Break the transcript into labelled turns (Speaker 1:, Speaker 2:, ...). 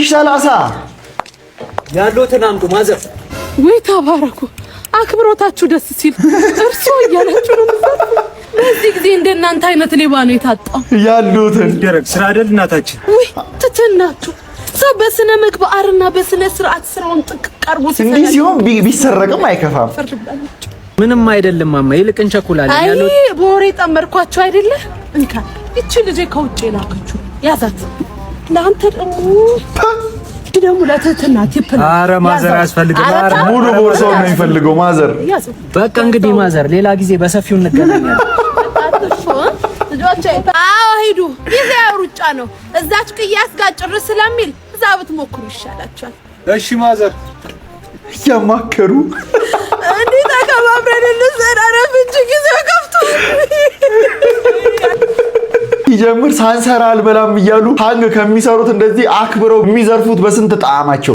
Speaker 1: 30
Speaker 2: ያሉትን አምጡ ማዘር።
Speaker 3: ወይ ተባረኩ። አክብሮታችሁ ደስ ሲል እርሶ እያላችሁ ነው። በዚህ ጊዜ እንደናንተ አይነት ሌባ ነው የታጣው።
Speaker 1: ያሉትን
Speaker 2: ደረግ ስራ አይደል እናታችን?
Speaker 3: ወይ ትተናችሁ ሰው በስነ ምግባርና በስነ ስርዓት ስራውን ጥንቅቅ አድርጎ ሲሰራ
Speaker 1: እንዲህ ሲሆን ቢሰረቅም አይከፋም።
Speaker 2: ምንም አይደለም ማማ፣ ይልቅ እንቸኩላለን። ያሉት
Speaker 3: አይ በወሬ ጠመርኳችሁ አይደለ? እንካ እቺ ልጅ ከውጭ ላከችሁ ያዛት። ለአንተ ደግሞ ለተተና ቲፕ።
Speaker 2: ኧረ ማዘር አያስፈልግም። ኧረ
Speaker 1: ሙሉ ቦርሳው ነው የሚፈልገው ማዘር።
Speaker 2: በቃ እንግዲህ ማዘር ሌላ ጊዜ በሰፊው እንገናኛለን።
Speaker 3: አዎ ሂዱ። ጊዜያዊ ሩጫ ነው። እዛች ቅያስ ጋር ጭርስ ስለሚል እዛ ብትሞክሩ ይሻላችኋል።
Speaker 2: እሺ ማዘር።
Speaker 1: እያማከሩ
Speaker 3: እንዴ ተከባብረን እንሰራረፍ እንጂ ጊዜው ከፍቷል።
Speaker 1: ይጀምር ሳንሰራ አልበላም እያሉ ሀንግ ከሚሰሩት እንደዚህ አክብረው የሚዘርፉት በስንት ጣዕማቸው